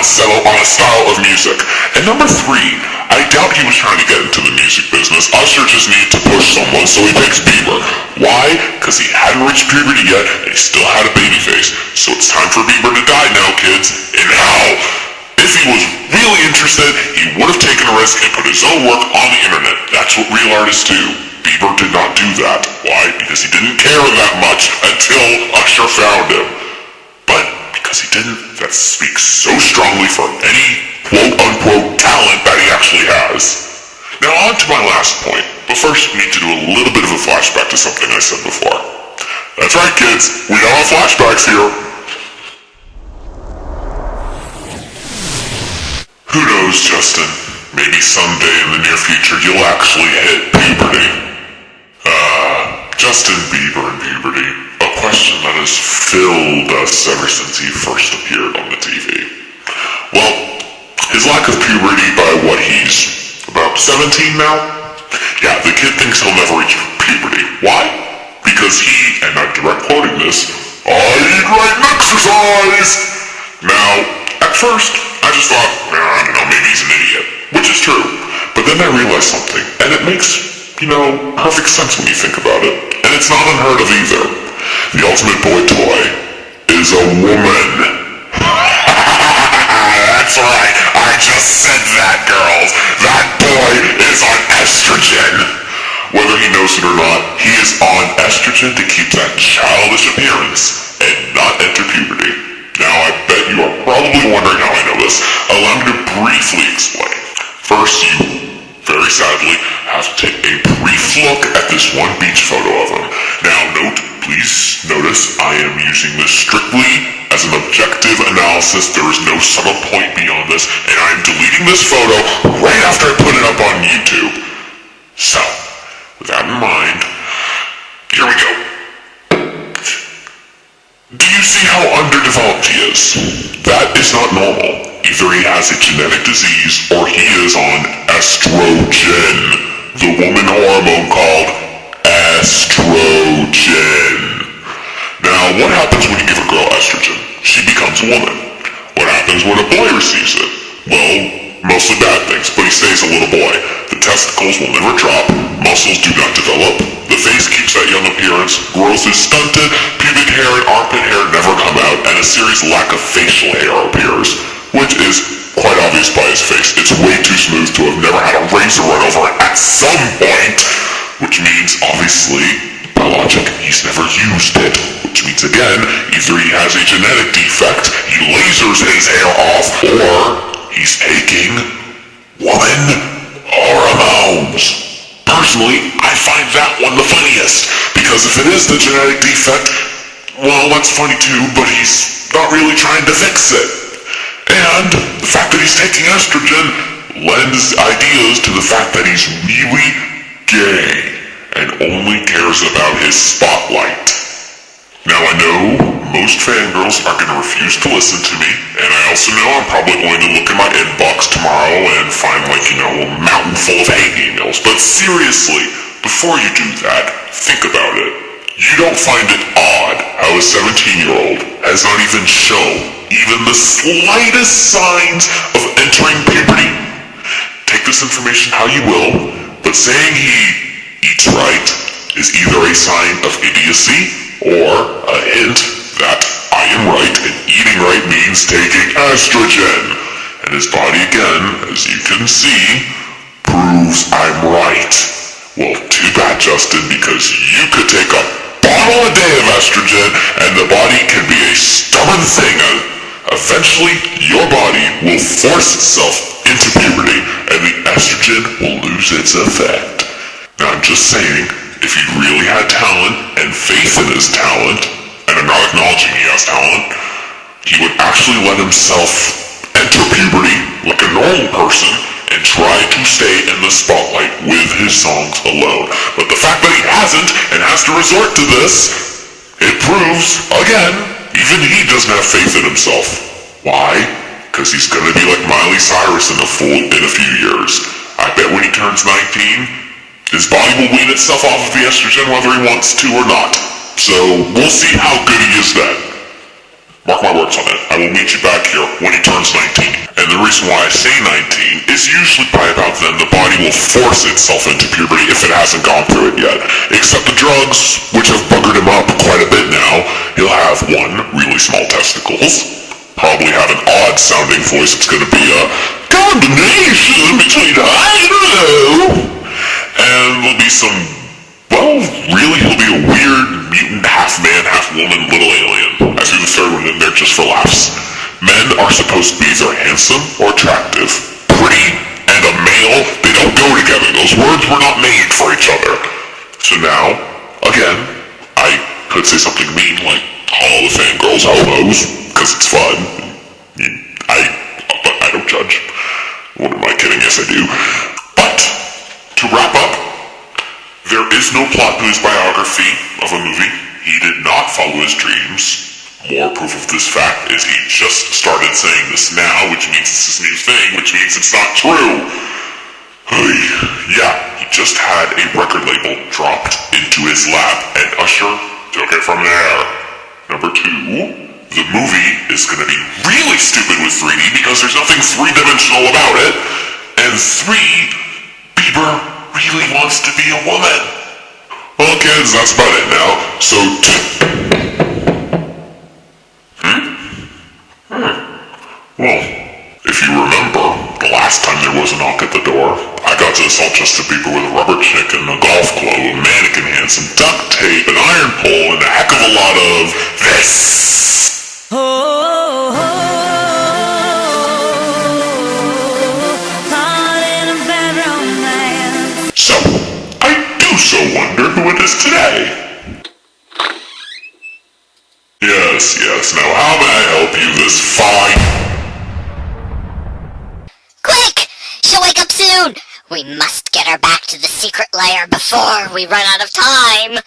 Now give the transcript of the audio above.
not settle on a style of music. And number 3, I doubt he was trying to get into the music business. Usher just needed to push someone, so he picks Bieber. Why? Because he hadn't reached puberty yet, and he still had a baby face. So it's time for Bieber to die now, kids. And how? If he was really interested, he would have taken a risk and put his own work on the internet. That's what real artists do. Bieber did not do that. Why? Because he didn't care that much until Usher found him. But because he didn't, that speaks so strongly for any quote-unquote talent that he actually has. Now on to my last point, but first we need to do a little bit of a flashback to something I said before. That's right, kids, we don't have flashbacks here. Who knows, Justin? Maybe someday in the near future you'll actually hit puberty. Justin Bieber and puberty, a question that has filled us ever since he first appeared on the TV. Well, his lack of puberty by what, he's about 17 now? Yeah, the kid thinks he'll never reach puberty. Why? Because he, and I'm direct quoting this, I eat right and exercise! Now, at first, I just thought, I don't know, maybe he's an idiot, which is true. But then I realized something, and it makes, perfect sense when you think about it. And it's not unheard of either. The ultimate boy toy is a woman. That's right, I just said that, girls. That boy is on estrogen. Whether he knows it or not, he is on estrogen to keep that childish appearance and not enter puberty. Now, I bet you are probably wondering how I know this. Allow me to briefly explain. First, you very sadly have to take a brief look at this one beach photo of him. Now please notice I am using this strictly as an objective analysis. There is no subtle point beyond this, and I am deleting this photo right after I put it up on YouTube. So, with that in mind, here we go. Do you see how underdeveloped he is? That is not normal. Either he has a genetic disease or he is on estrogen, the woman hormone called estrogen. Now, what happens when you give a girl estrogen? She becomes a woman. What happens when a boy receives it? Well, mostly bad things, but he stays a little boy. The testicles will never drop, muscles do not develop, the face keeps that young appearance, growth is stunted, pubic hair and armpit hair never come out, and a serious lack of facial hair appears. Which is quite obvious by his face. It's way too smooth to have never had a razor run over it at some point. Which means, obviously, by logic, he's never used it. Which means, again, either he has a genetic defect, he lasers his hair off, or he's taking woman hormones. Personally, I find that one the funniest. Because if it is the genetic defect, well, that's funny too, but he's not really trying to fix it. And the fact that he's taking estrogen lends ideas to the fact that he's really gay and only cares about his spotlight. Now I know most fangirls are going to refuse to listen to me, and I also know I'm probably going to look in my inbox tomorrow and find a mountain full of hate emails. But seriously, before you do that, think about it. You don't find it odd how a 17-year-old has not even shown even the slightest signs of entering puberty? Take this information how you will, but saying he eats right is either a sign of idiocy or a hint that I am right and eating right means taking estrogen. And his body again, as you can see, proves I'm right. Well, too bad, Justin, because you could take a bottle a day of estrogen and the body can be a stubborn thing. Eventually, your body will force itself into puberty and the estrogen will lose its effect. Now, I'm just saying, if he really had talent and faith in his talent, and I'm not acknowledging he has talent, he would actually let himself enter puberty like a normal person and try to stay in the spotlight with his songs alone. But the fact that he hasn't and has to resort to this, it proves, again, even he doesn't have faith in himself. Why? Because he's gonna be like Miley Cyrus in a few years. I bet when he turns 19, his body will wean itself off of the estrogen whether he wants to or not. So we'll see how good he is then. Mark my words on it. I will meet you back here when he turns 19. And the reason why I say 19 is usually by about then the body will force itself into puberty if it hasn't gone through it yet. Except the drugs, which have buggered him up quite a bit now. He'll have one, really small testicles. Probably have an odd sounding voice. It's gonna be a combination between I don't know. And there'll be some, well, really he'll be a weird mutant, half man, half woman, little alien. I threw the third one in there just for laughs. Men are supposed to be either handsome or attractive. Pretty and a male, they don't go together. Those words were not made for each other. So now, again, I could say something mean like call the fangirls hobos, because it's fun. I don't judge. What am I kidding? Yes, I do. But, to wrap up, there is no plot to his biography of a movie. He did not follow his dreams. More proof of this fact is he just started saying this now, which means it's his new thing, which means it's not true. Yeah, he just had a record label dropped into his lap, and Usher took it from there. Number 2, the movie is gonna be really stupid with 3D because there's nothing three-dimensional about it. And 3, Bieber really wants to be a woman. Well, kids, that's about it now. So, well, if you remember, the last time there was a knock at the door, I got to assault Justin Bieber with a rubber chicken, a golf club, a mannequin hand, some duct tape, an iron pole, and a heck of a lot of this. So, I do so wonder who it is today. Yes, now how may I help you this fine... Quick! She'll wake up soon! We must get her back to the secret lair before we run out of time!